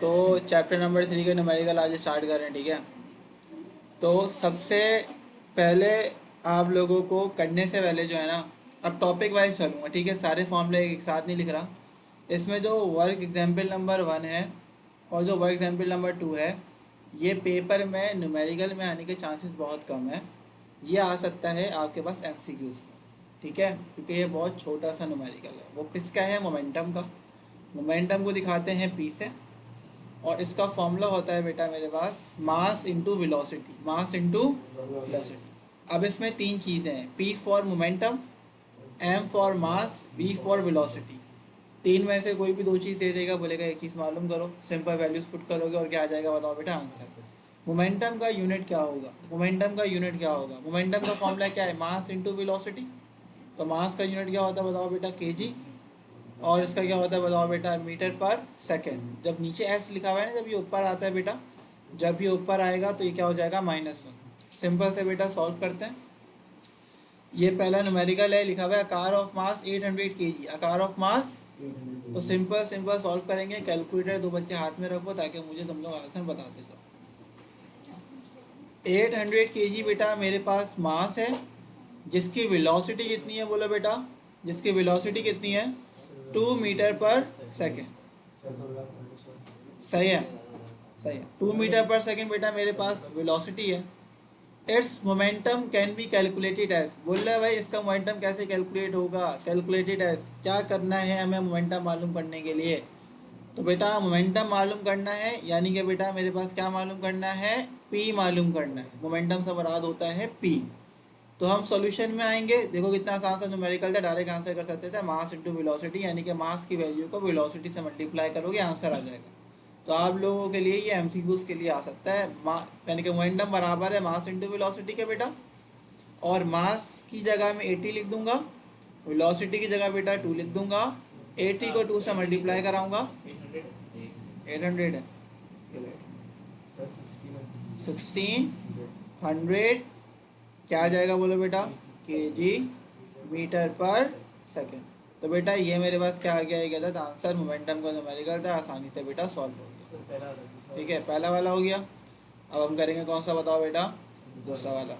तो chapter number 3 का numerical आज स्टार्ट कर रहे हैं, ठीक है। तो सबसे पहले आप लोगों को करने से पहले जो है ना, अब टॉपिक वाइज चलूँगा, ठीक है। सारे फॉर्मूले एक साथ नहीं लिख रहा। इसमें जो वर्क एग्जाम्पल नंबर 1 है और जो वर्क एग्जाम्पल नंबर 2 है, ये पेपर में न्यूमेरिकल में आने के चांसेस बहुत कम है। ये आ सकता है आपके पास एमसीक्यूज में, ठीक है, क्योंकि ये बहुत छोटा सा न्यूमेरिकल है। वो किसका है? मोमेंटम का। मोमेंटम को दिखाते हैं पी से, और इसका फॉर्मूला होता है बेटा मेरे पास mass into velocity, mass into velocity. अब इसमें तीन चीज़ें हैं, P for momentum, M for mass, V for velocity. तीन में से कोई भी दो चीज़ दे देगा, बोलेगा एक चीज़ मालूम करो। सिंपल वैल्यूज पुट करोगे और क्या आ जाएगा? बताओ बेटा आंसर। मोमेंटम का यूनिट क्या होगा? मोमेंटम का यूनिट क्या होगा? मोमेंटम का फॉर्मूला क्या है? मास इंटू वेलोसिटी। तो मास का यूनिट क्या होता है? बताओ बेटा केजी। और इसका क्या होता है? बताओ बेटा मीटर पर सेकंड। जब नीचे एस लिखा हुआ है ना, जब ये ऊपर आता है बेटा, जब ये ऊपर आएगा तो ये क्या हो जाएगा? -1। सिंपल से बेटा सॉल्व करते हैं। ये पहला न्यूमेरिकल है, लिखा हुआ है आकार ऑफ मास 800 kg, आकार ऑफ मास। तो सिंपल सिंपल सॉल्व करेंगे। कैलकुलेटर दो बच्चे हाथ में रखो ताकि मुझे तुम लोग आंसर बताते जाओ। 800 kg बेटा मेरे पास मास है, जिसकी वेलोसिटी कितनी है? बोलो बेटा, जिसकी वेलोसिटी कितनी है? 2 मीटर पर सेकेंड। सही है, सही है। 2 मीटर पर सेकेंड बेटा मेरे पास वेलोसिटी है। Its momentum can be calculated as, बोल रहा है भाई इसका मोमेंटम कैसे कैलकुलेट होगा? कैलकुलेटेड एज क्या करना है हमें मोमेंटम मालूम करने के लिए? तो बेटा मोमेंटम मालूम करना है, यानी कि बेटा मेरे पास क्या मालूम करना है? पी मालूम करना है। मोमेंटम से मुराद होता है पी। तो हम सॉल्यूशन में आएंगे। देखो कितना आसान सा न्यूमेरिकल था, डायरेक्ट आंसर कर सकते थे। मास इंटू वेलोसिटी, यानी कि मास की वैल्यू को वेलोसिटी से मल्टीप्लाई करोगे, आंसर आ जाएगा। तो आप लोगों के लिए ये एमसीक्यूज के लिए आ सकता है। यानी कि मोमेंटम बराबर है मास इंटू वेलोसिटी के बेटा, और मास की जगह में 80 लिख दूंगा, वेलोसिटी की जगह बेटा 2 लिख दूंगा। 80 को 2 से मल्टीप्लाई कराऊंगा, 800 है, 1600 क्या आ जाएगा? बोलो बेटा केजी मीटर पर सेकेंड। तो बेटा ये मेरे पास क्या आ गया था? आंसर मोमेंटम का न्यूमेरिकल था, आसानी से बेटा सॉल्व हो गया। ठीक है, पहला वाला हो गया। अब हम करेंगे कौन सा? बताओ बेटा, दूसरा वाला।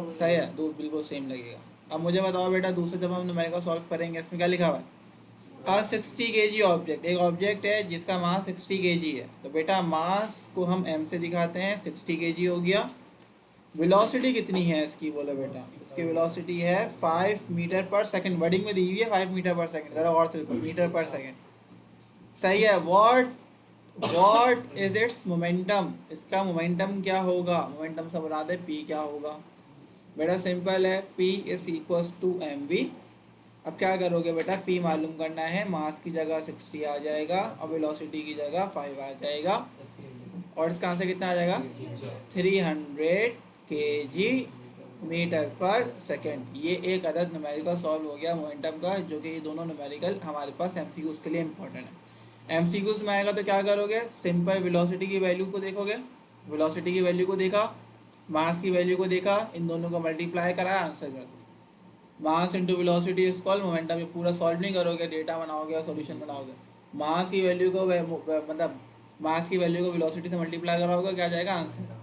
सही है, दो बिल्कुल सेम लगेगा। अब मुझे बताओ बेटा, दूसरा जब हम न्यूमेरिकल सॉल्व करेंगे, इसमें क्या लिखा हुआ है? आ 60 kg ऑब्जेक्ट, एक ऑब्जेक्ट है जिसका मास 60 kg है। तो बेटा मास को हम m से दिखाते हैं, 60 kg हो गया। वेलोसिटी कितनी है इसकी? बोलो बेटा, इसकी वेलोसिटी है 5 मीटर पर सेकंड। वर्डिंग में दी हुई है 5 मीटर पर सेकंड, जरा और से देखो, मीटर पर सेकंड। सही है। व्हाट इज इट्स मोमेंटम, इसका मोमेंटम क्या होगा? मोमेंटम से मुराद है पी क्या होगा? बेटा सिंपल है, P is equals to mv। अब क्या करोगे बेटा? P मालूम करना है, मास की जगह 60 आ जाएगा और वेलोसिटी की जगह 5 आ जाएगा, और इसका आंसर कितना आ जाएगा? 300 kg मीटर पर सेकेंड। ये एक अदद न्यूमेरिकल सॉल्व हो गया मोमेंटम का, जो कि ये दोनों न्यूमेरिकल हमारे पास एमसीक्यूज के लिए इंपॉर्टेंट है। एमसीक्यूज में आएगा तो क्या करोगे? सिंपल वेलोसिटी की वैल्यू को देखोगे, वेलोसिटी की वैल्यू को देखा, मास की वैल्यू को देखा, इन दोनों को मल्टीप्लाई कराया, आंसर कर दो। मास into velocity is called momentum. ये पूरा सॉल्व नहीं करोगे, डेटा बनाओगे और सॉल्यूशन बनाओगे। मास की वैल्यू को मतलब मास की वैल्यू को वेलोसिटी से मल्टीप्लाई कराओगे, क्या जाएगा? आंसर।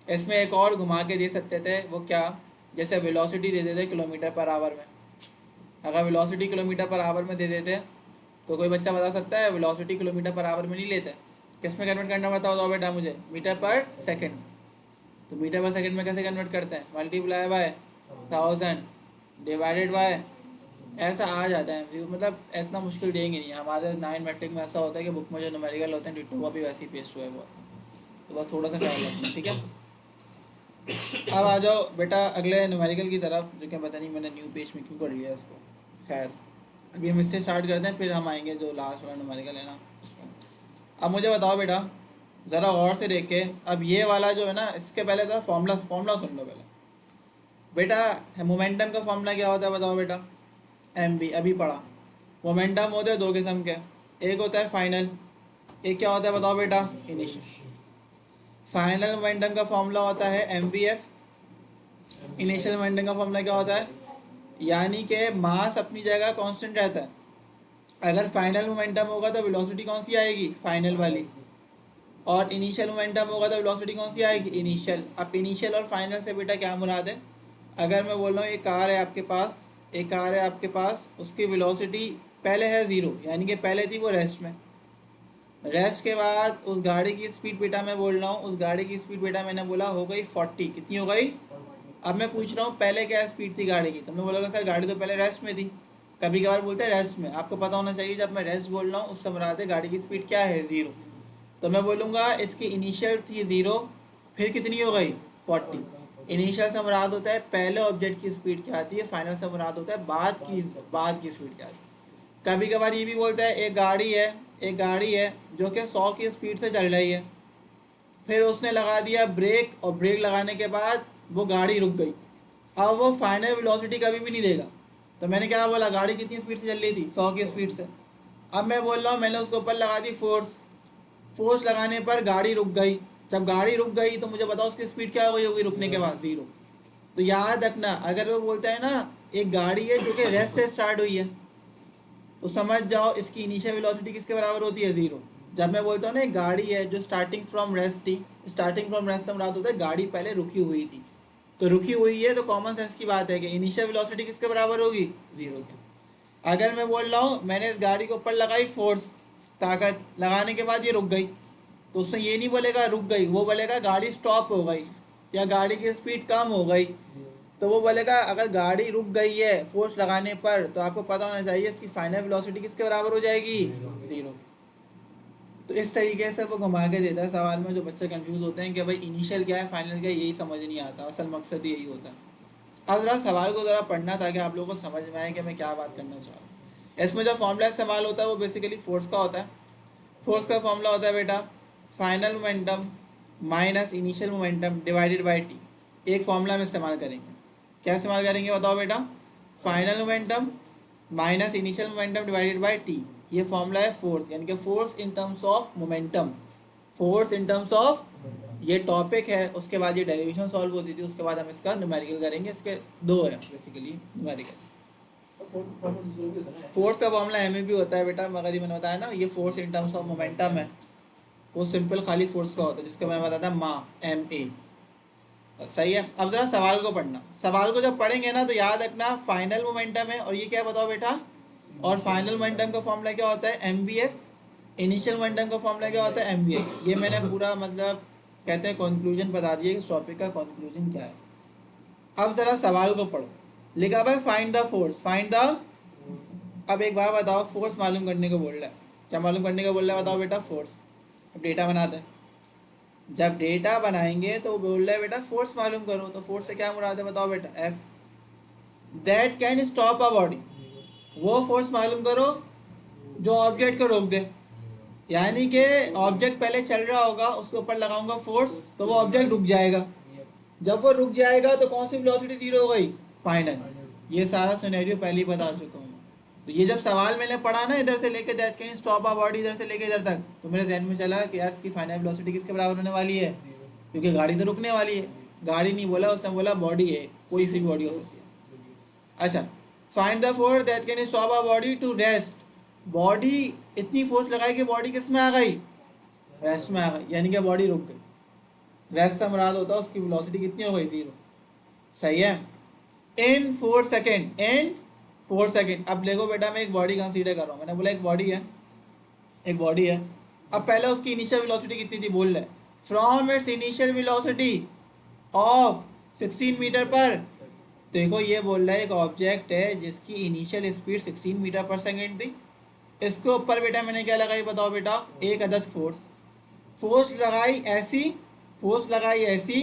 इसमें एक और घुमा के दे सकते थे, वो क्या? जैसे वेलोसिटी दे देते किलोमीटर पर आवर में। अगर वेलोसिटी किलोमीटर पर आवर में दे देते तो कोई बच्चा बता सकता है? वेलोसिटी किलोमीटर पर आवर में नहीं लेते, किस में कन्वर्ट करना पड़ता बताओ बेटा मुझे? Metre per second. तो मीटर पर सेकंड में कैसे कन्वर्ट करते हैं? मल्टीप्लाई बाय 1000 डिवाइडेड बाय, ऐसा आ जाता है। मतलब इतना मुश्किल देंगे नहीं। हमारे 9 मैट्रिक में ऐसा होता है कि बुक में जो न्यूमेरिकल होते हैं डिट्टो वो भी वैसे ही पेस्ट हुआ है वो, तो बस थोड़ा सा ख्याल रखना, ठीक है। अब आ जाओ बेटा अगले न्यूमेरिकल की तरफ, जो कि पता नहीं मैंने न्यू पेज में क्यों कर लिया इसको। खैर, अभी हम इससे स्टार्ट करते हैं, फिर हम आएंगे जो लास्ट वाला न्यूमेरिकल है ना उसमें। अब मुझे बताओ बेटा, ज़रा गौर से देख के, अब ये वाला जो है ना, इसके पहले तो फॉर्मूला सुन लो पहले बेटा। मोमेंटम का फॉर्मूला क्या होता है बताओ बेटा? एम बी, अभी पढ़ा। मोमेंटम होते हैं दो किस्म के, एक होता है फाइनल, एक क्या होता है बताओ बेटा? इनिशियल। फाइनल मोमेंटम का फॉर्मूला होता है M V F. Initial momentum का फॉर्मूला क्या होता है? यानी कि मास अपनी जगह कांस्टेंट रहता है, अगर फाइनल मोमेंटम होगा तो वेलोसिटी कौन सी आएगी, फाइनल वाली, और इनिशियल मोमेंटम होगा तो वेलोसिटी कौन सी आएगी, इनिशियल। अब इनिशियल और फाइनल से बेटा क्या मुराद है, अगर मैं बोल रहा हूँ एक कार है आपके पास, एक कार है आपके पास, उसकी वेलोसिटी पहले है ज़ीरो, यानी कि पहले थी वो रेस्ट में, रेस्ट के बाद उस गाड़ी की स्पीड बेटा मैं बोल रहा हूँ, उस गाड़ी की स्पीड बेटा मैंने बोला हो गई 40, कितनी हो गई। अब मैं पूछ रहा हूँ पहले क्या स्पीड थी गाड़ी की, तो मैं बोलूँगा सर गाड़ी तो पहले रेस्ट में थी। कभी कभार बोलते हैं रेस्ट में, आपको पता होना चाहिए जब मैं रेस्ट बोल रहा हूँ उससे मुराद है गाड़ी की स्पीड क्या है, ज़ीरो। तो मैं बोलूँगा इसकी इनिशियल थी ज़ीरो, फिर कितनी हो गई 40। इनिशियल से मुराद होता है पहले ऑब्जेक्ट की स्पीड क्या आती है, फाइनल से मुराद होता है बाद की स्पीड क्या आती है। कभी कभार ये भी बोलता है एक गाड़ी है जो कि 100 की स्पीड से चल रही है, फिर उसने लगा दिया ब्रेक, और ब्रेक लगाने के बाद वो गाड़ी रुक गई। अब वो फाइनल वेलोसिटी कभी भी नहीं देगा। तो मैंने क्या बोला, गाड़ी कितनी स्पीड से चल रही थी, 100 की स्पीड से। अब मैं बोल रहा हूँ मैंने उसके ऊपर लगा दी फोर्स, फोर्स लगाने पर गाड़ी रुक गई। जब गाड़ी रुक गई तो मुझे बताओ उसकी स्पीड क्या हो गई होगी रुकने के बाद, ज़ीरो। तो याद रखना, अगर वो बोलता है ना एक गाड़ी है जो कि रेस्ट से स्टार्ट हुई है, तो समझ जाओ इसकी इनिशियल वेलोसिटी किसके बराबर होती है, ज़ीरो। जब मैं बोलता हूँ ना एक गाड़ी है जो स्टार्टिंग फ्रॉम रेस्ट थी, स्टार्टिंग फ्रॉम रेस्ट से मुराद होता है गाड़ी पहले रुकी हुई थी, तो रुकी हुई है तो कॉमन सेंस की बात है कि इनिशियल वेलोसिटी किसके बराबर होगी, ज़ीरो के। अगर मैं बोल रहा हूँ मैंने इस गाड़ी के ऊपर लगाई फोर्स, ताकत लगाने के बाद ये रुक गई, तो उसने ये नहीं बोलेगा रुक गई, वो बोलेगा गाड़ी स्टॉप हो गई या गाड़ी की स्पीड कम हो गई। तो वो बोलेगा अगर गाड़ी रुक गई है फोर्स लगाने पर, तो आपको पता होना चाहिए इसकी फाइनल वेलोसिटी किसके बराबर हो जाएगी, ज़ीरो। तो इस तरीके से वो घुमा के देता है सवाल में, जो बच्चे कंफ्यूज होते हैं कि भाई इनिशियल क्या है फाइनल क्या है, यही समझ नहीं आता, असल मकसद यही होता है। अब ज़रा सवाल को ज़रा पढ़ना ताकि आप लोगों को समझ में आए कि मैं क्या बात करना चाह रहा हूँ। इसमें जो फॉर्मूला इस्तेमाल होता है वो बेसिकली फोर्स का होता है। फोर्स का फॉर्मूला होता है बेटा final momentum minus initial momentum divided by T. एक फॉर्मूला हम इस्तेमाल करेंगे, क्या इस्तेमाल करेंगे बताओ बेटा, final momentum minus initial momentum divided by T. ये फॉर्मूला है फोर्स, यानी कि force in terms of momentum, force in terms of, ये टॉपिक है। उसके बाद ये डेरिवेशन सॉल्व होती थी, उसके बाद हम इसका न्यूमेरिकल करेंगे। इसके दो है बेसिकली न्यूमेरिकल्स। फोर्स का फॉर्मूला एम ए भी होता है बेटा, मगर ये मैंने बताया ना ये force in terms of momentum है, वो सिंपल खाली फोर्स का होता है जिसका मैंने बताया था मा एम ए। सही है। अब जरा सवाल को पढ़ना, सवाल को जब पढ़ेंगे ना तो याद रखना फाइनल मोमेंटम है, और ये क्या बताओ बेटा, और फाइनल मोमेंटम का फॉर्मूला क्या होता है, M B F. Initial momentum का फॉर्मूला क्या होता है, एम बी एफ। ये मैंने पूरा मतलब कहते हैं कंक्लूजन बता दिया कि इस टॉपिक का कंक्लूजन क्या है। अब जरा सवाल को पढ़ो, लिखा हुआ है find the force, find the. अब एक बार बताओ, फोर्स मालूम करने को बोल रहा है, क्या मालूम करने को बोल रहा है बताओ बेटा, फोर्स। अब डेटा बनाते हैं, जब डेटा बनाएंगे तो वो बोल रहा है बेटा फोर्स मालूम करो, तो फोर्स से क्या मुराद है बताओ बेटा, F. That can stop a body, वो फोर्स मालूम करो जो ऑब्जेक्ट को रोक दे। यानी कि ऑब्जेक्ट पहले चल रहा होगा, उसके ऊपर लगाऊंगा फोर्स तो वो ऑब्जेक्ट रुक जाएगा। जब वो रुक जाएगा तो कौन सी वेलोसिटी ज़ीरो हो गई, फाइनल। ये सारा सिनेरियो पहले ही बता चुका हूँ। तो ये जब सवाल मैंने पढ़ा ना इधर से लेके that can stop a body, इधर से लेके इधर तक, तो मेरे जहन में चला कि यार इसकी फाइनल वेलोसिटी किसके बराबर होने वाली है, क्योंकि गाड़ी तो रुकने वाली है। गाड़ी नहीं बोला उसने, बोला बॉडी है, कोई सी बॉडी हो सकती है। अच्छा, find the force that can stop a body to rest. Body इतनी फोर्स लगाई कि बॉडी किस में आ गई, रेस्ट में आ गई, यानी कि बॉडी रुक गई। रेस्ट से मुराद होता है उसकी वेलोसिटी कितनी हो गई, ज़ीरो। सही है। इन 4 सेकेंड, इन 4 सेकेंड। अब देखो बेटा मैं एक बॉडी कंसीडर कर रहा हूँ, मैंने बोला एक बॉडी है, एक बॉडी है। अब पहले उसकी इनिशियल वेलोसिटी कितनी थी बोल रहे, from its initial velocity of 16 metre पर। देखो ये बोल रहा है एक ऑब्जेक्ट है जिसकी इनिशियल स्पीड 16 मीटर पर सेकेंड थी। इसके ऊपर बेटा मैंने क्या लगाई बताओ बेटा, एक अदद फोर्स। फोर्स लगाई ऐसी, फोर्स लगाई ऐसी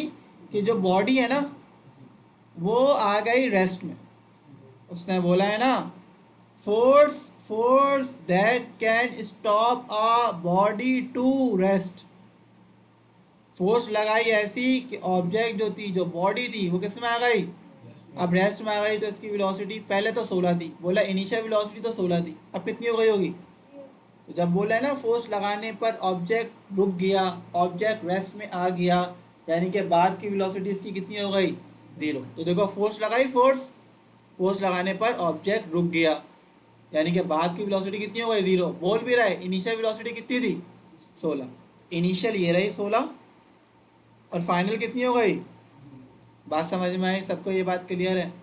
कि जो बॉडी है ना वो आ गई रेस्ट में। उसने बोला है ना force, force that can stop a body to rest. Force लगाई ऐसी कि ऑब्जेक्ट जो थी, जो बॉडी थी, वो किस में आ गई, अब रेस्ट में आ गई। तो इसकी वेलोसिटी पहले तो 16 थी, बोला इनिशियल वेलोसिटी तो 16 थी, अब कितनी हो गई होगी। तो जब बोला है ना फोर्स लगाने पर ऑब्जेक्ट रुक गया, ऑब्जेक्ट रेस्ट में आ गया, यानी कि बाद की वेलोसिटी इसकी कितनी हो गई, ज़ीरो। तो देखो फोर्स लगाई, फोर्स, फोर्स लगाने पर ऑब्जेक्ट रुक गया, यानी कि बाद की वेलोसिटी कितनी हो गई 0। बोल भी रहा है इनिशियल वेलोसिटी कितनी थी 16। इनिशियल ये रही 16 और फाइनल कितनी हो गई। बात समझ में आई सबको, ये बात क्लियर है।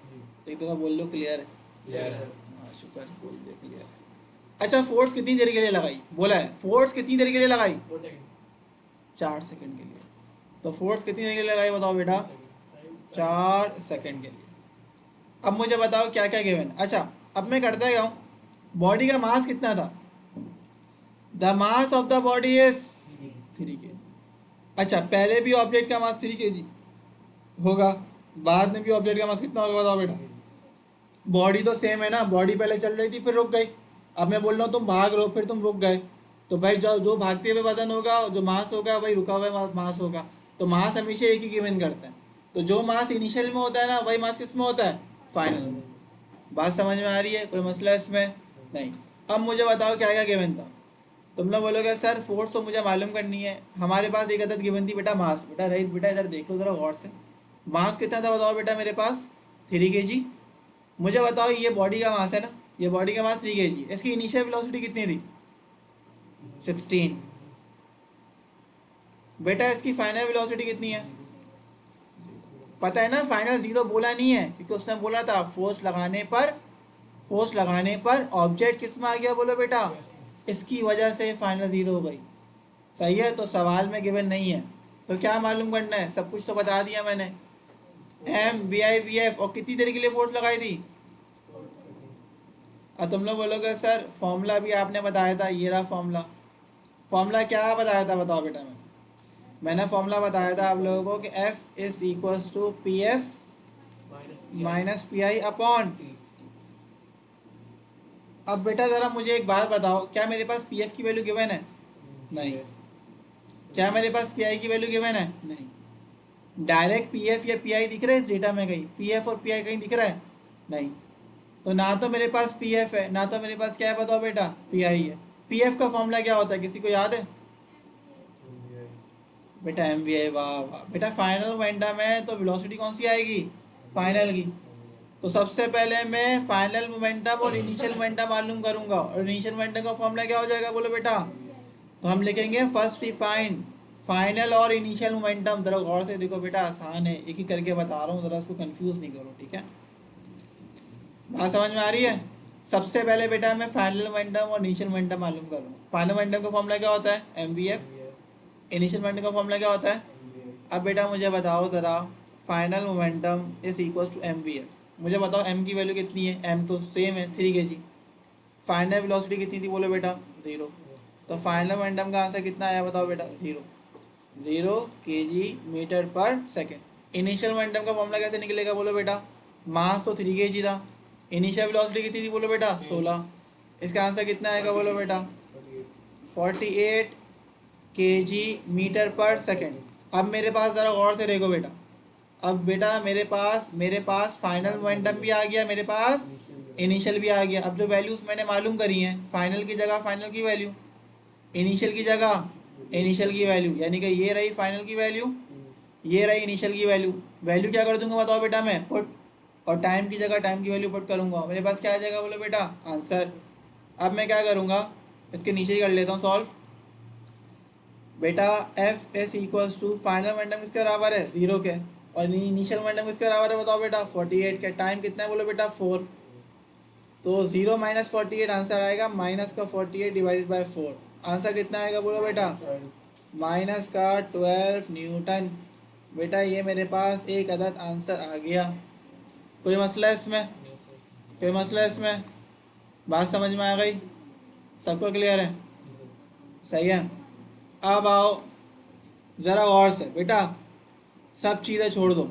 एक दफ़ा बोल लो क्लियर है। हाँ शुक्र, बोल दे क्लियर है। अच्छा फोर्स कितनी देर के लिए लगाई, बोला है फोर्स कितनी देर के लिए लगाई 4 सेकंड के लिए। तो फोर्स कितनी देर के लिए लगाई बताओ बेटा 4 सेकंड के लिए। अब मुझे बताओ क्या क्या गिवन। अच्छा अब मैं करता गया हूँ, बॉडी का मास कितना था, the mass of the body is 3 kg। अच्छा पहले भी ऑब्जेक्ट का मास 3 kg होगा, बाद में भी ऑब्जेक्ट का मास कितना होगा बताओ बेटा। बॉडी तो सेम है ना, बॉडी पहले चल रही थी फिर रुक गई। अब मैं बोल रहा हूँ तुम भाग रहे हो फिर तुम रुक गए, तो भाई जो जो भागते हुए वजन होगा, जो मास होगा वही रुका हुआ मास होगा। तो मास हमेशा एक ही गिवन करता है। तो जो मास इनिशियल में होता है ना वही मास किस में होता है फाइनल में। बात समझ में आ रही है, कोई मसला इसमें नहीं। अब मुझे बताओ क्या क्या गिवन था। तुम लोग बोलोगे सर फोर्स तो मुझे मालूम करनी है, हमारे पास एक अदद गिवन थी बेटा मास। बेटा राइट बेटा इधर देखो ज़रा गौर से, मास कितना था बताओ बेटा मेरे पास 3 kg। मुझे बताओ ये बॉडी का मास है ना, ये बॉडी का मास 3 kg, इसकी इनिशियल वेलोसिटी कितनी थी 16। बेटा इसकी फाइनल वेलोसिटी कितनी है पता है ना, फाइनल 0 बोला नहीं है क्योंकि उसने बोला था फोर्स लगाने पर ऑब्जेक्ट किस में आ गया बोलो बेटा, इसकी वजह से फाइनल 0 हो गई। सही है, तो सवाल में गिवन नहीं है। तो क्या मालूम करना है, सब कुछ तो बता दिया मैंने। M V I V F, और कितनी देर के लिए फोर्स लगाई थी। अब तुम लोग बोलोगे सर फॉर्मूला भी आपने बताया था, ये रहा फॉर्मूला। फॉर्मूला क्या बताया था बताओ बेटा। मैंने फॉर्मूला बताया था आप लोगों को कि F is equals to P F minus P I upon. अब बेटा ज़रा मुझे एक बात बताओ, क्या मेरे पास पी एफ की वैल्यू गिवन है, नहीं। क्या मेरे पास पी आई की वैल्यू गिवन है, नहीं। डायरेक्ट पी एफ या पी आई दिख रहा है इस डेटा में, कहीं पी एफ और पी आई कहीं दिख रहा है, नहीं। तो ना तो मेरे पास पी एफ है ना तो मेरे पास क्या है बताओ बेटा पी आई है। पी एफ का फॉर्मूला क्या होता है किसी को याद है बेटा, एम वी आई। वाह वाह बेटा, फाइनल मोमेंटम है तो वेलोसिटी कौन सी आएगी फाइनल की। तो सबसे पहले मैं फाइनल मोमेंटम और इनिशियल मोमेंटम मालूम करूंगा, और इनिशियल मोमेंटम का फॉर्मूला क्या हो जाएगा बोलो बेटा। तो हम लिखेंगे फर्स्ट ही फाइनल और इनिशियल मोमेंटम। जरा गौर से देखो बेटा, आसान है, एक ही करके बता रहा हूँ, जरा उसको कंफ्यूज नहीं करो, ठीक है। बात समझ में आ रही है। सबसे पहले बेटा मैं फाइनल मोमेंटम और इनिशियल मोमेंटम मालूम करूँ। फाइनल मोमेंटम का फॉर्मूला क्या होता है M V F, initial momentum का फॉर्मूला क्या होता है। अब बेटा मुझे बताओ ज़रा, final momentum is equal to M V F. मुझे बताओ एम की वैल्यू कितनी है, एम तो सेम है 3 kg। फाइनल वेलोसिटी कितनी थी बोलो बेटा 0। तो फाइनल मोमेंटम का आंसर कितना आया बताओ बेटा 0 kg मीटर पर सेकेंड। इनिशियल मोमेंटम का फॉर्मूला कैसे निकलेगा बोलो बेटा, मास तो 3 kg था, इनिशियल वेलोसिटी कितनी थी बोलो बेटा 16। इसका आंसर कितना आएगा बोलो बेटा 48 kg मीटर पर सेकेंड। अब मेरे पास ज़रा गौर से देखो बेटा, अब बेटा मेरे पास फाइनल मोमेंटम भी आ गया, मेरे पास इनिशियल भी आ गया। अब जो वैल्यूज़ मैंने मालूम करी हैं, फाइनल की जगह फाइनल की वैल्यू, इनिशियल की जगह इनिशियल की वैल्यू, यानी कि ये रही फाइनल की वैल्यू, ये रही इनिशियल की वैल्यू। वैल्यू क्या कर दूंगा बताओ बेटा मैं पुट, और टाइम की जगह टाइम की वैल्यू पुट करूँगा, मेरे पास क्या आ जाएगा बोलो बेटा आंसर। अब मैं क्या करूँगा, इसके नीचे ही कर लेता हूँ सॉल्व। बेटा F S equals to final momentum किसके बराबर है 0 के, और इनिशियल मोमेंटम किसके बराबर है बताओ बेटा 48 के। टाइम कितना है बोलो बेटा 4। तो 0 माइनस 48 आंसर आएगा माइनस का 48 डिवाइडेड बाई 4। आंसर कितना आएगा बोलो बेटा माइनस का 12 न्यूटन। बेटा ये मेरे पास एक अदद आंसर आ गया। कोई मसला है इसमें, कोई मसला है इसमें, बात समझ में आ गई, सबको क्लियर है, सही है। अब आओ ज़रा गौर से बेटा, सब चीज़ें छोड़ दो,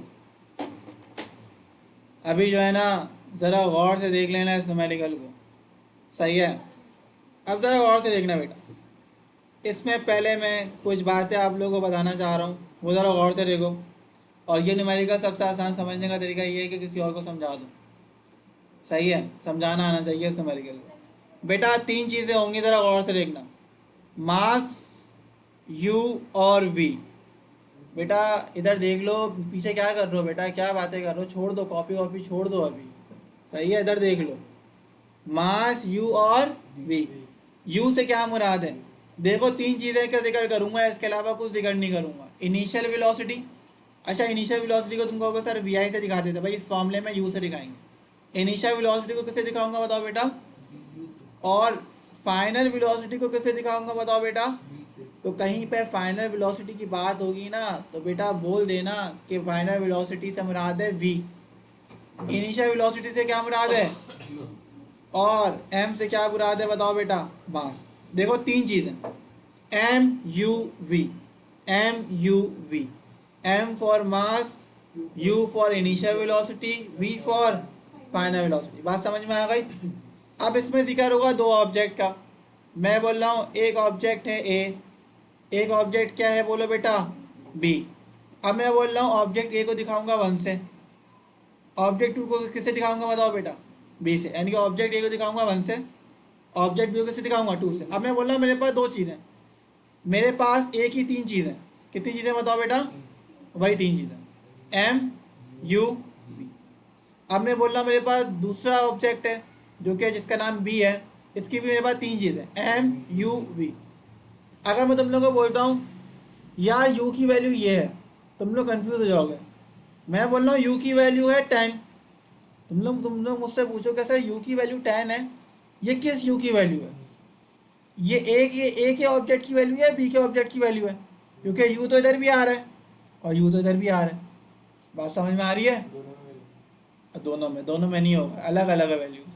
अभी जो है ना ज़रा गौर से देख लेना इस न्यूमेरिकल को, सही है। अब ज़रा गौर से देखना बेटा, इसमें पहले मैं कुछ बातें आप लोगों को बताना चाह रहा हूँ, वो ज़रा गौर से देखो। और ये न्यूमेरिकल सबसे आसान समझने का तरीका ये है कि किसी और को समझा दो, सही है, समझाना आना चाहिए इस न्यूमेरिकल को। बेटा 3 चीज़ें होंगी, ज़रा गौर से देखना, मास, यू और वी। बेटा इधर देख लो, पीछे क्या कर रहे हो बेटा, क्या बातें कर रहे हो, छोड़ दो कॉपी वॉपी छोड़ दो अभी, सही है, इधर देख लो। मास यू और वी। यू से क्या मुराद है? देखो तीन चीज़ें का जिक्र करूंगा, इसके अलावा कुछ जिक्र नहीं करूंगा। इनिशियल वेलोसिटी, अच्छा इनिशियल वेलोसिटी को तुम कहोगे सर वी आई से दिखा देते, भाई इस मामले में यू से दिखाएंगे। इनिशियल वेलोसिटी को किससे दिखाऊंगा बताओ बेटा? और फाइनल वेलोसिटी को किससे दिखाऊंगा बताओ बेटा? तो कहीं पे फाइनल वेलोसिटी की बात होगी ना तो बेटा बोल देना कि फाइनल वेलोसिटी से मुराद है वी, इनिशियल वेलोसिटी से क्या मुराद है, और एम से क्या मुराद है बताओ बेटा? मास। देखो तीन चीज़ें, M U V, M U V, M for mass, U for initial velocity, V for final velocity. बात समझ में आ गई? अब इसमें जिक्र होगा दो ऑब्जेक्ट का। मैं बोल रहा हूँ एक ऑब्जेक्ट है ए, एक ऑब्जेक्ट क्या है बोलो बेटा? बी। अब मैं बोल रहा हूँ ऑब्जेक्ट ए को दिखाऊंगा 1 से, ऑब्जेक्ट 2 को किससे दिखाऊंगा बताओ बेटा? बी से। यानी कि ऑब्जेक्ट ए को दिखाऊंगा 1 से, ऑब्जेक्ट बी को किससे दिखाऊंगा? 2 से। अब मैं बोल रहा हूँ मेरे पास दो चीज़ें, मेरे पास एक ही तीन चीज़ें, कितनी चीज़ें बताओ बेटा? वही तीन चीज़ें, एम यू वी। अब मैं बोल रहा हूँ मेरे पास दूसरा ऑब्जेक्ट है जो कि जिसका नाम बी है, इसकी भी मेरे पास तीन चीज़ें, एम यू वी। अगर मैं तुम लोगों को बोलता हूँ यार यू की वैल्यू ये है, तुम लोग कंफ्यूज हो जाओगे। मैं बोल रहा हूँ यू की वैल्यू है 10, तुम लोग मुझसे पूछोगे सर यू की वैल्यू 10 है, ये किस यू की वैल्यू है? ये ए के ऑब्जेक्ट की वैल्यू है, बी के ऑब्जेक्ट की वैल्यू है, क्योंकि यू तो इधर भी आ रहा है और यू तो इधर भी आ रहा है। बात समझ में आ रही है? दोनों में नहीं होगा, अलग अलग है वैल्यूज।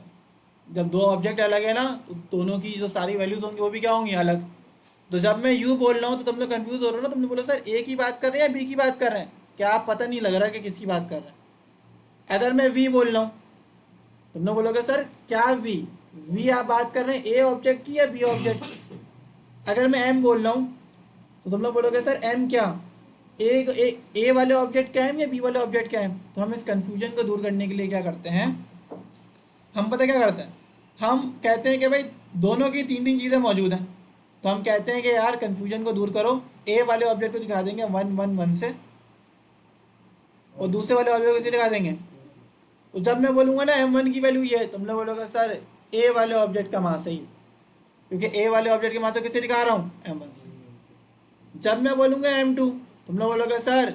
जब दो ऑब्जेक्ट अलग है ना तो दोनों की जो सारी वैल्यूज होंगी वो भी क्या होंगी? अलग। तो जब मैं यू बोल रहा हूँ तो तुम लोग कंफ्यूज हो रहे हो ना, तुम लोग बोलो सर ए की बात कर रहे हैं या बी की बात कर रहे हैं, क्या आप पता नहीं लग रहा कि किसकी बात कर रहे हैं? अगर मैं वी बोल रहा हूँ तुम लोग बोलोगे सर क्या वी, वी आप बात कर रहे हैं ए ऑब्जेक्ट की या बी ऑब्जेक्ट की? अगर मैं एम बोल रहा हूँ तो तुम लोग बोलोगे सर एम क्या, ए वाले ऑब्जेक्ट का एम या बी वाले ऑब्जेक्ट का एम? तो हम इस कंफ्यूजन को दूर करने के लिए क्या करते हैं, हम पता क्या करते हैं, हम कहते हैं कि भाई दोनों की तीन तीन चीज़ें मौजूद हैं, तो हम कहते हैं कि यार कंफ्यूजन को दूर करो, ए वाले ऑब्जेक्ट को दिखा देंगे 1 1 1 से और दूसरे वाले ऑब्जेक्ट को किसे दिखा देंगे? तो जब मैं बोलूँगा ना m1 की वैल्यू ये है, तुम लोग बोलोगे सर ए वाले ऑब्जेक्ट का मास है ही, क्योंकि ए वाले ऑब्जेक्ट के मास को किससे दिखा रहा हूँ? m1 से। जब मैं बोलूँगा m2 तुम लोग बोलोगे सर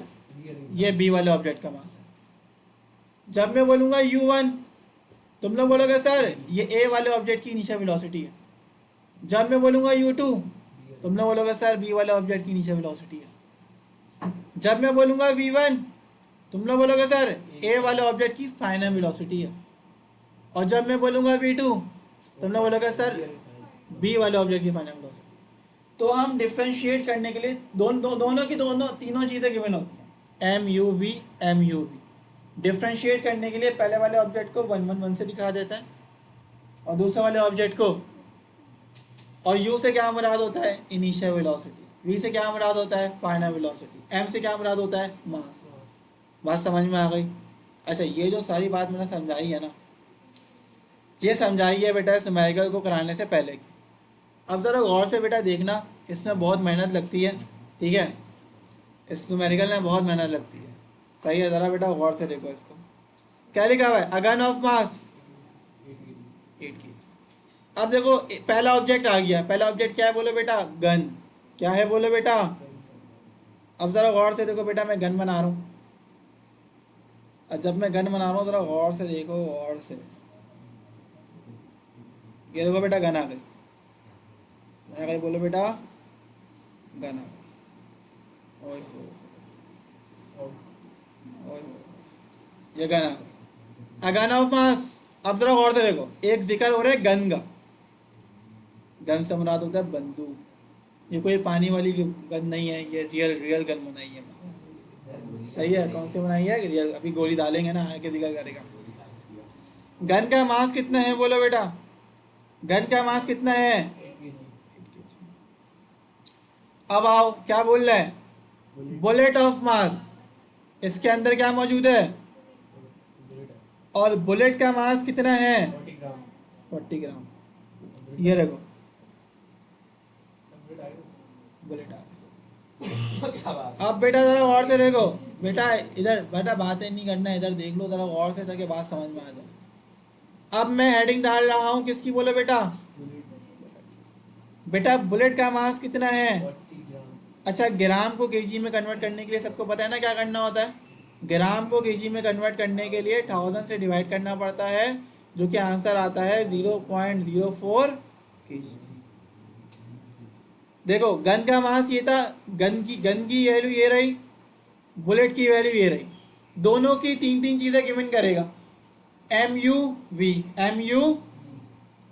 ये बी वाले ऑब्जेक्ट का मास है। जब मैं बोलूँगा u1 तुम लोग बोलोगे सर ये ए वाले ऑब्जेक्ट की इनिशियल वेलोसिटी है। जब मैं बोलूँगा u2 तुम लोग बोलोगे सर बी वाले ऑब्जेक्ट की इनिशियल वेलोसिटी है। जब मैं बोलूँगा v1 तुम लोग बोलोगे सर ए वाले ऑब्जेक्ट की फाइनल वेलोसिटी है। और जब मैं बोलूँगा v2 तुम लोग बोलोगे सर बी वाले ऑब्जेक्ट की फाइनल वेलोसिटी। तो हम डिफ्रेंशिएट करने के लिए दोनों तीनों चीज़ें गिवन होती हैं, M U V M U V. Differentiate करने के लिए पहले वाले ऑब्जेक्ट को 1 1 1 से दिखा देता है और दूसरे वाले ऑब्जेक्ट को, और यू से क्या मुराद होता है? Initial velocity. वी से क्या मुराद होता है? Final velocity. एम से क्या मुराद होता है? मास। बात समझ में आ गई? अच्छा ये जो सारी बात मैंने समझाई है ना, ये समझाई है बेटा इस न्यूमेरिकल को कराने से पहले की। अब ज़रा गौर से बेटा देखना, इसमें बहुत मेहनत लगती है, ठीक है, इस न्यूमेरिकल में बहुत मेहनत लगती है, सही है? ज़रा बेटा गौर से देखो इसको, क्या लिखा हुआ है? A gun of mass 8 kg। अब देखो पहला ऑब्जेक्ट आ गया, पहला ऑब्जेक्ट क्या है बोलो बेटा? गन। क्या है बोलो बेटा? अब ज़रा गौर से देखो बेटा, मैं गन बना रहा हूँ, और जब मैं गन बना रहा हूँ ज़रा गौर से देखो, गौर से, ये देखो बेटा गन आ गई, आ गई बोलो बेटा, गन आ गई। ओए हो, ओए हो, ये गन आ गई। A gun of mass. अब जरा गौर से देखो, एक जिक्र हो रहा है गन का, गन से मुराद होता है बंदूक, ये कोई पानी वाली गन नहीं है, ये रियल गन बनाई है। सही है? कौन सी बनाई है? रियल। अभी गोली डालेंगे ना, आके जिक्र करेगा। गन का मास कितना है बोलो बेटा? गन का मास कितना है? 8 kg। अब आओ क्या बोल रहा है? Bullet of mass. इसके अंदर क्या मौजूद है? और बुलेट का मास कितना है? 40 ग्राम। ये देखो बुलेट आ गई। अब बेटा जरा गौर से देखो बेटा, इधर बेटा बातें नहीं करना, इधर देख लो जरा गौर से ताकि बात समझ में आ जाए। अब मैं हेडिंग डाल रहा हूँ किसकी, बोलो बेटा। बेटा बुलेट का मास कितना है? अच्छा, ग्राम को केजी में कन्वर्ट करने के लिए सबको पता है ना क्या करना होता है? ग्राम को केजी में कन्वर्ट करने के लिए 1000 से डिवाइड करना पड़ता है, जो कि आंसर आता है 0.04 केजी। देखो गन का मास ये था, गन की वैल्यू ये रही, बुलेट की वैल्यू ये रही, दोनों की तीन तीन चीज़ें गिवन करेगा। M U V, M U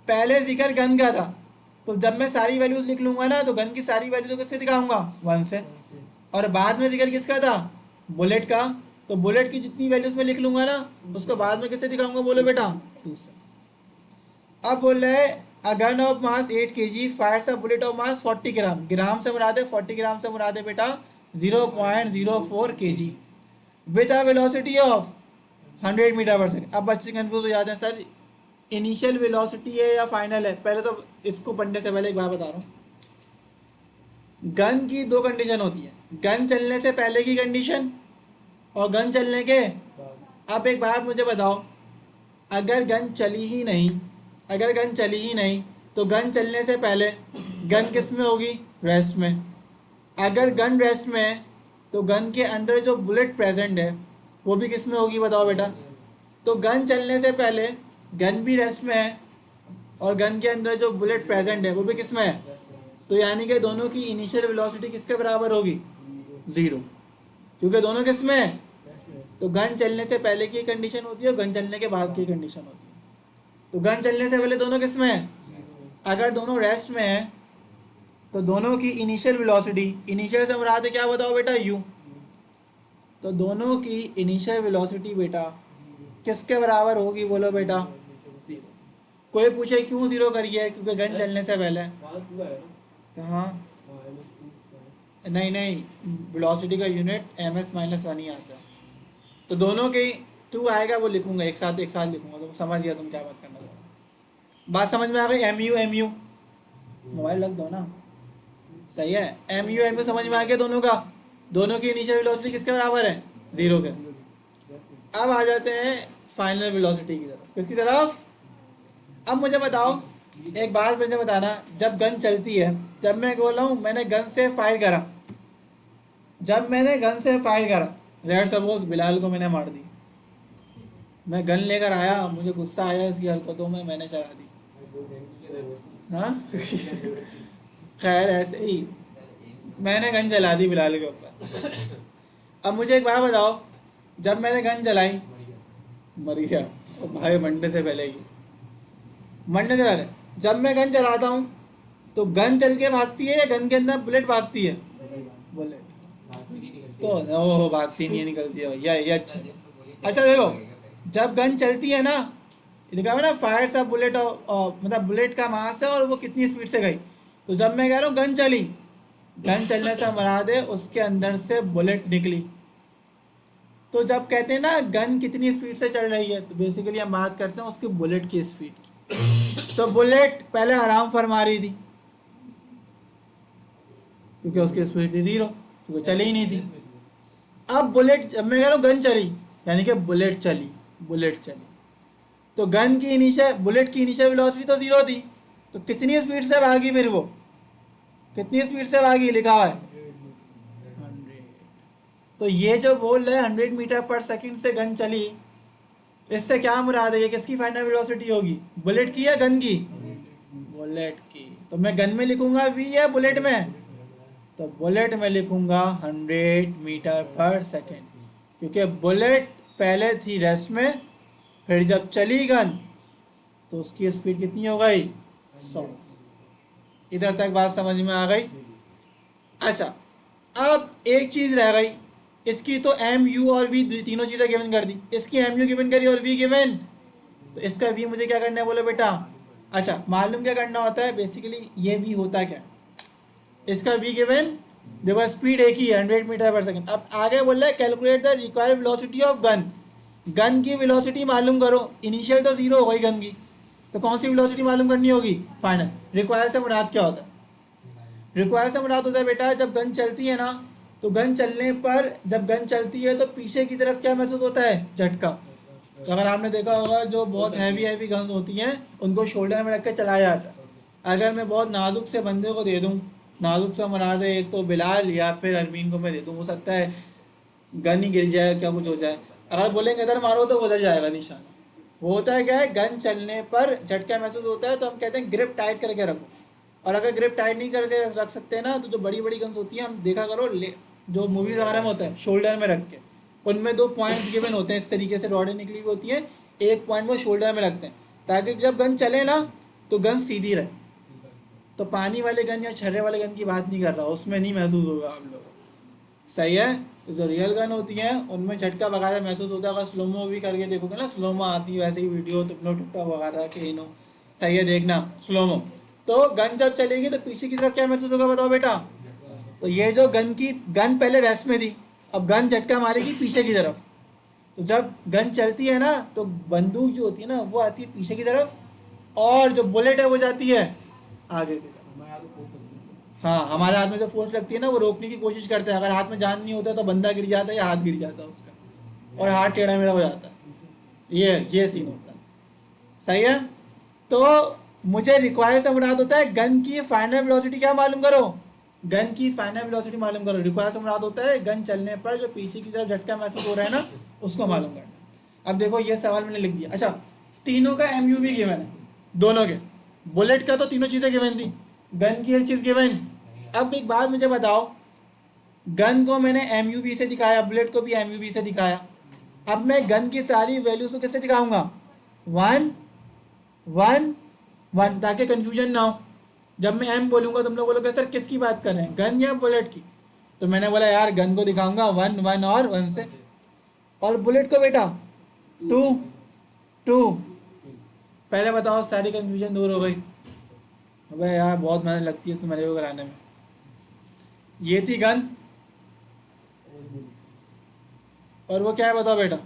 पहले जिक्र गन का था, तो जब मैं सारी वैल्यूज लिख लूंगा ना, तो गन की सारी वैल्यू तो किससे दिखाऊंगा? 1 से। और बाद में जिक्र किसका था? बुलेट का। तो बुलेट की जितनी वैल्यूज में लिख लूंगा ना, उसको बाद में किससे दिखाऊंगा, बोलो बेटा? 2 से। अब बोल रहे हैं a gun of mass 8 kg Fyers a bullet of mass 40 ग्राम। ग्राम से मुराद है 40 ग्राम से मुराद है बेटा 0.04 kg with a velocity of 100 metre per second. अब बच्चे कंफ्यूज हो जाते हैं, सर इनिशियल वेलोसिटी है या फाइनल है? पहले तो इसको पढ़ने से पहले एक बात बता रहा हूँ। गन की दो कंडीशन होती है, गन चलने से पहले की कंडीशन और गन चलने के। अब एक बात मुझे बताओ, अगर गन चली ही नहीं, अगर गन चली ही नहीं तो गन चलने से पहले गन किस में होगी? रेस्ट में। अगर गन रेस्ट में है तो गन के अंदर जो बुलेट प्रेजेंट है वो भी किस में होगी, बताओ बेटा? तो गन चलने से पहले गन भी रेस्ट में है और गन के अंदर जो बुलेट प्रेजेंट है वो भी किस में है? तो यानी कि दोनों की इनिशियल वेलोसिटी किसके बराबर होगी? 0, क्योंकि दोनों किस में है? तो गन चलने से पहले की कंडीशन होती है और गन चलने के बाद की कंडीशन होती है। तो गन चलने से पहले दोनों किस में है? अगर दोनों रेस्ट में है तो दोनों की इनिशियल वेलोसिटी, इनिशियल से मुराद है क्या, बताओ बेटा? यू। तो दोनों की इनिशियल वेलोसिटी बेटा किसके बराबर होगी, बोलो बेटा? 0। कोई पूछे क्यों 0 करिए? क्योंकि गन चलने से पहले। कहाँ? नहीं नहीं, वेलोसिटी का यूनिट ms-1 ही आता है। तो दोनों के 2 आएगा वो लिखूंगा एक साथ लिखूंगा, तो समझ गया तुम क्या बात करना चाह रहे हो। बात समझ में आ गई? एम यू मोबाइल रख दो ना, सही है। एम यू समझ में आ गया दोनों का? दोनों की इनिशियल वेलोसिटी किसके बराबर है? 0 के। अब आ जाते हैं फाइनल वेलोसिटी की तरफ। किसकी तरफ? अब मुझे बताओ, एक बात मुझे बताना, जब गन चलती है, जब मैं बोल रहा हूँ मैंने गन से फायर करा, जब मैंने गन से फायर करा, लेट सपोज बिलाल को मैंने मार दी, मैं गन लेकर आया, मुझे गुस्सा आया इसकी हरकतों में, मैंने चला दी। हाँ खैर ऐसे ही मैंने गन जला दी बिलाल के ऊपर। अब मुझे एक बात बताओ, जब मैंने गन जलाई, मर गया ओ भाई, मरने से पहले ही, मरने से पहले जब मैं गन चलाता हूँ तो गन चल के भागती है या गन के अंदर बुलेट भागती है? बुलेट। तो ओह भागती नहीं है, निकलती है भैया, ये अच्छा। अच्छा देखो, जब गन चलती है ना, लिखा हुआ ना फायर सा बुलेट, मतलब बुलेट का मास है और वो कितनी स्पीड से गई। तो जब मैं कह रहा हूँ गन चली, गन चलने से मुराद है उसके अंदर से बुलेट निकली। तो जब कहते हैं ना गन कितनी स्पीड से चल रही है, तो बेसिकली हम बात करते हैं उसकी बुलेट की स्पीड की। तो बुलेट पहले आराम फरमा रही थी क्योंकि उसकी स्पीड थी 0, क्योंकि चली ही नहीं थी। अब बुलेट, जब मैं कह रहा हूँ गन चली, यानी कि बुलेट चली, बुलेट चली, तो गन की इनिशियल, बुलेट की इनिशियल वेलोसिटी तो 0 थी, तो कितनी स्पीड से भागी फिर वो? कितनी स्पीड से भागी लिखा हुआ है? 100। तो ये जो बोल रहे हैं 100 मीटर पर सेकंड से गन चली, इससे क्या मुराद है? ये किसकी फाइनल वेलोसिटी होगी, बुलेट की या गन की? बुलेट की। तो मैं गन में लिखूंगा v या बुलेट में? तो बुलेट में लिखूंगा 100 मीटर पर सेकंड, क्योंकि बुलेट पहले थी रेस्ट में, फिर जब चली गन तो उसकी स्पीड कितनी हो गई? 100। इधर तक बात समझ में आ गई? अच्छा, अब एक चीज़ रह गई, इसकी तो एम यू और वी तीनों चीज़ें गिवन कर दी, इसकी एम यू गिवन करी और वी गिवन, तो इसका वी मुझे क्या करना है, बोलो बेटा? अच्छा मालूम क्या करना होता है बेसिकली, ये वी होता क्या? इसका वी गिवन, देखो स्पीड एक ही है 100 मीटर पर सेकंड। अब आगे बोल रहा है calculate the required velocity of gun. Gun की वेलोसिटी मालूम करो, इनिशियल तो 0 हो गई गन की, तो कौन सी वेलोसिटी मालूम करनी होगी? फाइनल। रिक्वायर से मुराद क्या होता है? रिक्वायर से मुराद होता है बेटा, जब गन चलती है ना, तो गन चलने पर, जब गन चलती है तो पीछे की तरफ क्या महसूस होता है? झटका। तो अगर आपने देखा होगा जो बहुत हैवी हैवी गन्स होती हैं उनको शोल्डर में रख के चलाया जाता है। अगर मैं बहुत नाजुक से बंदे को दे दूँ, नाजुक से मराद है एक तो बिलाल या फिर अरमीन को मैं दे दूँ, हो सकता है गन ही गिर जाए, क्या कुछ हो जाए। अगर बोलेंगे इधर मारो तो उधर जाएगा निशाना। वो होता है क्या है, गन चलने पर झटका महसूस होता है तो हम कहते हैं ग्रिप टाइट करके रखो। और अगर ग्रिप टाइट नहीं करके रख सकते ना, तो जो बड़ी बड़ी गन्स होती हैं हम देखा करो जो मूवीज वगैरह में होता है शोल्डर में रख के, उनमें 2 पॉइंट्स गिवन होते हैं, इस तरीके से रॉडें निकली हुई होती हैं, एक पॉइंट वो शोल्डर में रखते हैं ताकि जब गन चले ना तो गन सीधी रहे। तो पानी वाले गन या छर्रे वाले गन की बात नहीं कर रहा, उसमें नहीं महसूस होगा आप लोगों को, सही है। तो जो रियल गन होती हैं उनमें झटका वगैरह महसूस होता है। अगर स्लोमो भी करके देखोगे ना, स्लोमो आती है वैसे ही वीडियो तुम लोग टिकटॉक वगैरह के इन, सही है, देखना स्लोमो। तो गन जब चलेगी तो पीछे की तरफ क्या महसूस होगा बताओ बेटा। तो ये जो गन पहले रेस्ट में थी, अब गन झटका मारेगी पीछे की तरफ। तो जब गन चलती है ना तो बंदूक जो होती है ना वो आती है पीछे की तरफ, और जो बुलेट है वो जाती है आगे की तरफ। हाँ, हमारे हाथ में जो फोर्स लगती है ना वो रोकने की कोशिश करते हैं। अगर हाथ में जान नहीं होता तो बंदा गिर जाता है या हाथ गिर जाता है उसका, और हाथ टेढ़ा मेढ़ा हो जाता है। ये सीन होता है, सही है। तो मुझे रिक्वायर से मुराद होता है गन की फाइनल वेलोसिटी क्या मालूम करो, गन की फाइनल वेलोसिटी मालूम करो। रिक्वायर से मुराद होता है गन चलने पर जो पीछे की तरफ झटका महसूस हो रहा है ना उसको मालूम करना। अब देखो ये सवाल मैंने लिख दिया। अच्छा, तीनों का एम यू भी गिवन है, दोनों के। बुलेट का तो तीनों चीज़ें गिवन थी, गन की एक चीज़ गिवन। अब एक बात मुझे बताओ, गन को मैंने एम यू बी से दिखाया, बुलेट को भी एम यू बी से दिखाया। अब मैं गन की सारी वैल्यूज को कैसे दिखाऊंगा, 1 1 1, ताकि कंफ्यूजन ना हो। जब मैं एम बोलूंगा तुम लोग बोलोगे सर किसकी बात कर रहे हैं, गन या बुलेट की। तो मैंने बोला यार गन को दिखाऊंगा 1 1 और 1 से, और बुलेट को बेटा 2 2। पहले बताओ सारी कंफ्यूजन दूर हो गई। अबे यार बहुत मेहनत लगती है इसमें मेरे को कराने में। ये थी गन, और वो क्या है बताओ बेटा।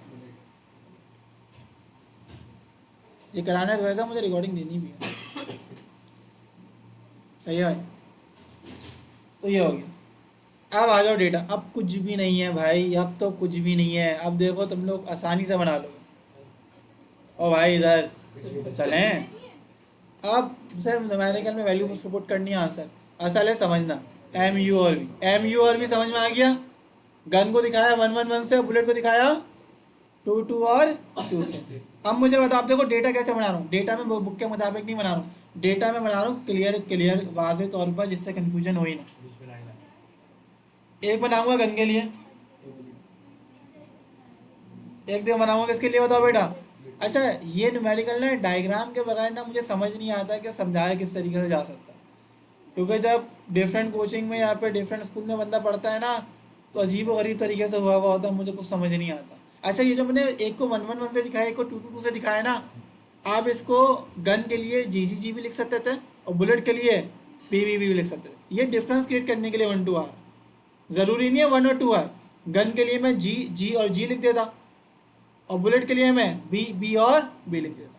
ये कराना तो वैसा मुझे रिकॉर्डिंग देनी भी है, सही है भाई। तो ये हो गया। अब आ जाओ डेटा। अब कुछ भी नहीं है भाई, अब तो कुछ भी नहीं है। अब देखो तुम लोग आसानी से बना लोगे। ओ भाई इधर चलें। अब सर न्यूमेरिकल में वैल्यू उसको पुट करनी है, आंसर असल है समझना। एम यू और वी, एम यू और वी समझ में आ गया। गन को दिखाया 1 1 1 से, बुलेट को दिखाया 2 2 और 2 से। अब मुझे बताओ, आप देखो डेटा कैसे बना रहा हूँ। डेटा में बुक के मुताबिक नहीं बना रहा हूँ, डेटा में बना रहा हूँ क्लियर क्लियर वाज़ेह तौर पर, जिससे कन्फ्यूजन हो ही ना। एक बनाऊंगा गन के लिए, एक दिन बनाऊंगा किसके लिए बताओ बेटा। अच्छा, ये न्यूमेरिकल ना डायग्राम के बगैर ना मुझे समझ नहीं आता कि समझाया किस तरीके से जा सकता है। क्योंकि जब डिफरेंट कोचिंग में या फिर डिफरेंट स्कूल में बंदा पढ़ता है ना तो अजीब व गरीब तरीके से हुआ होता है, मुझे कुछ समझ नहीं आता। अच्छा, ये जो मैंने एक को 1 1 1 से दिखाया, एक को 2 2 2 से दिखाया ना, आप इसको गन के लिए जी जी जी भी लिख सकते थे और बुलेट के लिए पी वी भी लिख सकते थे। ये डिफरेंस क्रिएट करने के लिए 1 2 आर, ज़रूरी नहीं है 1 और 2 आर। गन के लिए मैं जी जी और जी लिख देता, और बुलेट के लिए मैं बी बी और बी लिख देता।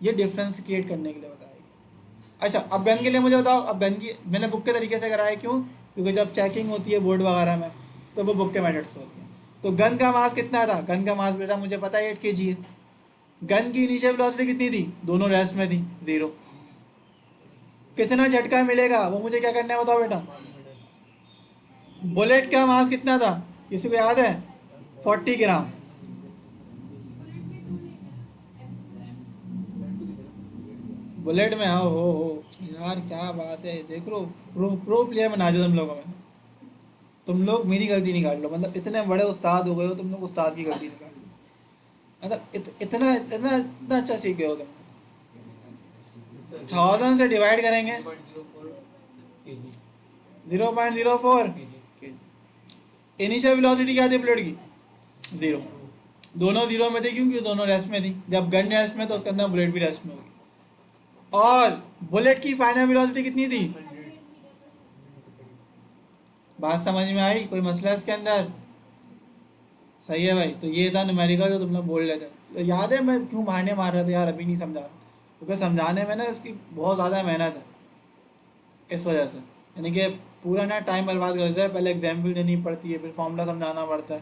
ये डिफरेंस क्रिएट करने के लिए बताया गया। अच्छा, अब गन के लिए मुझे बताओ। अब गन की मैंने बुक के तरीके से कराया, क्यों? क्योंकि जब चेकिंग होती है बोर्ड वगैरह में तो वो बुक के मेथड से होती है। तो गन का मास कितना था, गन का मास बेटा मुझे पता है 8 kg है। गन की इनिशियल वेलोसिटी कितनी थी, दोनों रेस्ट में थी 0। कितना झटका मिलेगा वो मुझे क्या करना है बताओ बेटा। बुलेट का मास कितना था, किसी को याद है? 40 ग्राम। बुलेट में हाँ हो यार, क्या बात है। देख लो प्रो प्लेयर बना दिया तुम लोगों में। तुम लोग मेरी गलती निकाल लो, मतलब इतने बड़े उस्ताद हो गए हो तुम लोग, उस्ताद की गलती निकाल लो। मतलब इतना इतना इतना अच्छा सीख गए हो तुम। 1000 से डिवाइड करेंगे 0.04 इनिशियल वेलोसिटी क्या थी बुलेट की, 0। दोनों 0 में थे क्योंकि दोनों रेस्ट में थी। जब गन रेस्ट में तो उसके अंदर बुलेट भी रेस्ट में होगी। और बुलेट की फाइनल वेलोसिटी कितनी थी, बात समझ में आई? कोई मसला है इसके अंदर? सही है भाई। तो ये था न्यूमेरिकल जो तुम लोग बोल रहे थे। तो याद है मैं क्यों बहाने मार रहा था यार, अभी नहीं समझा रहा, क्योंकि समझाने में ना इसकी बहुत ज़्यादा मेहनत है, इस वजह से। यानी कि पूरा ना टाइम बर्बाद कर देता है, पहले एग्जाम्पल देनी पड़ती है, फिर फॉर्मूला समझाना पड़ता है।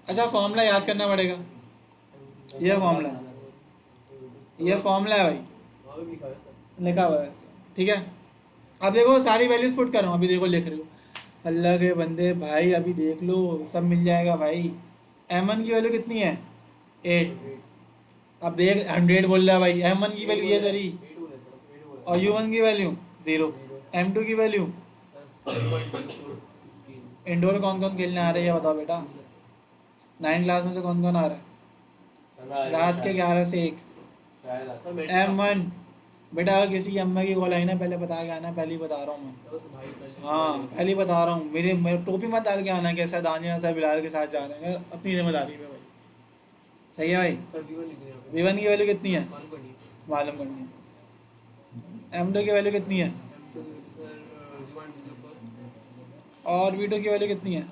अच्छा फॉर्मूला याद करना पड़ेगा, ये फॉर्मूला है भाई, लिखा हुआ है, ठीक है। अब देखो सारी वैल्यूज पुट कर रहा हूँ, अभी देखो लिख रही हो, अल्लाह के बंदे भाई अभी देख लो सब मिल जाएगा भाई। m1 की वैल्यू कितनी है 8, अब देख 100 बोल रहा है भाई, m1 की वैल्यू ये धरी और u1 की वैल्यू 0, m2 की वैल्यू। इंडोर कौन कौन खेलने आ रहे हैं ये बताओ बेटा, 9 क्लास में से कौन कौन आ रहा है रात के 11 से 1। m1 बेटा अगर किसी की अम्मा की कॉल आई ना पहले बता के आना, पहले ही बता रहा हूँ मैं, हाँ पहले ही बता रहा हूँ, मेरे टोपी मत डाल के आना कि ऐसा दानिया साहब बिलाल के साथ जा रहे हैं, अपनी जिम्मेदारी पे भाई, सही है भाई। v1 की वैल्यू कितनी है मालूम करनी है, m2 की वैल्यू कितनी है और v2 की वैल्यू कितनी है।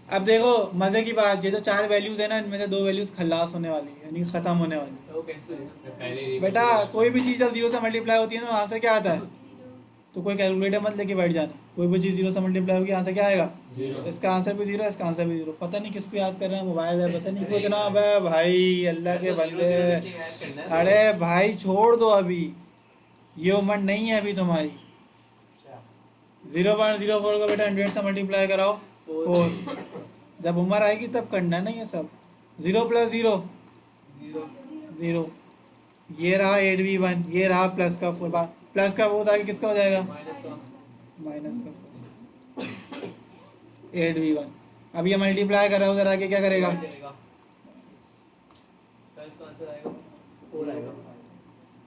अब देखो मजे की बात, ये तो 4 वैल्यूज है ना, इनमें से 2 वैल्यूज खल्लास होने वाली है, यानी खत्म होने वाली है। बेटा कोई भी चीज़ जब 0 से मल्टीप्लाई होती है ना आंसर क्या आता है, तो कोई कैलकुलेटर मत लेके बैठ जाना, कोई भी चीज़ 0 से मल्टीप्लाई होगी आंसर क्या आएगा, इसका आंसर भी 0, इसका आंसर भी 0। पता नहीं किसको याद कर रहे हैं, मोबाइल है पता नहीं कोई जनाब है भाई, अल्लाह के बंदे, अरे भाई छोड़ दो अभी, ये उम्र नहीं है अभी तुम्हारी। 0.04 को बेटा 100 से मल्टीप्लाई कराओ 4, जब उम्र आएगी तब करना ना ये सब। 0 + 0 0, ये रहा 8v1, ये रहा प्लस का 4, प्लस का 4 था कि किसका हो जाएगा माइनस का 8v1। अब ये मल्टीप्लाई कर रहा है उधर आके क्या करेगा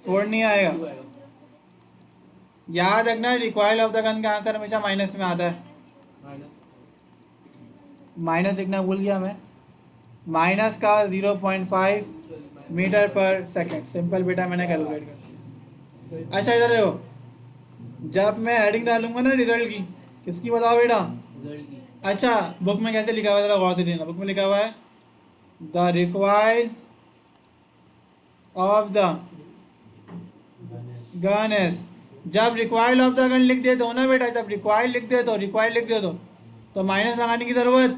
4 नहीं आएगा। याद रखना रिक्वायर्ड ऑफ द गन का आंसर हमेशा माइनस में आता है, माइनस लिखना भूल गया मैं, माइनस का 0.5 मीटर पर सेकंड, सिंपल बेटा मैंने कैलकुलेट कर दिया। अच्छा इधर देखो, जब मैं हेडिंग डालूंगा ना रिजल्ट की, किसकी बताओ बेटा, अच्छा बुक में कैसे लिखा हुआ है जरा गौर से देना, बुक में लिखा हुआ है the required of the gun is, जब रिक्वायर्ड ऑफ द गन लिख दे दो ना बेटा, जब रिक्वायर्ड लिख दे दो तो माइनस लगाने की ज़रूरत,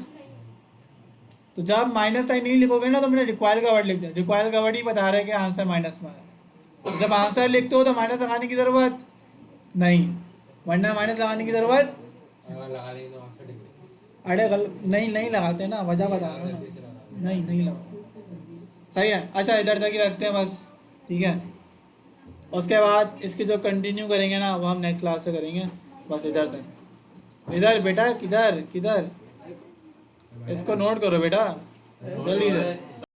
तो जब माइनस साइन नहीं लिखोगे ना तो मैंने रिक्वायर्ड का वर्ड लिख दिया, रिक्वायर्ड का वर्ड ही बता रहा है कि आंसर माइनस में आया। जब आंसर लिखते हो तो माइनस लगाने की ज़रूरत नहीं, वरना माइनस लगाने की ज़रूरत, अरे नहीं लगाते ना, वजह बता रहा हूँ ना, नहीं लगा, सही है। अच्छा इधर तक ही रखते हैं बस, ठीक है। उसके बाद इसकी जो कंटिन्यू करेंगे ना वो हम नेक्स्ट क्लास से करेंगे, बस इधर तक। इधर बेटा किधर, इसको नोट करो बेटा जल्दी से।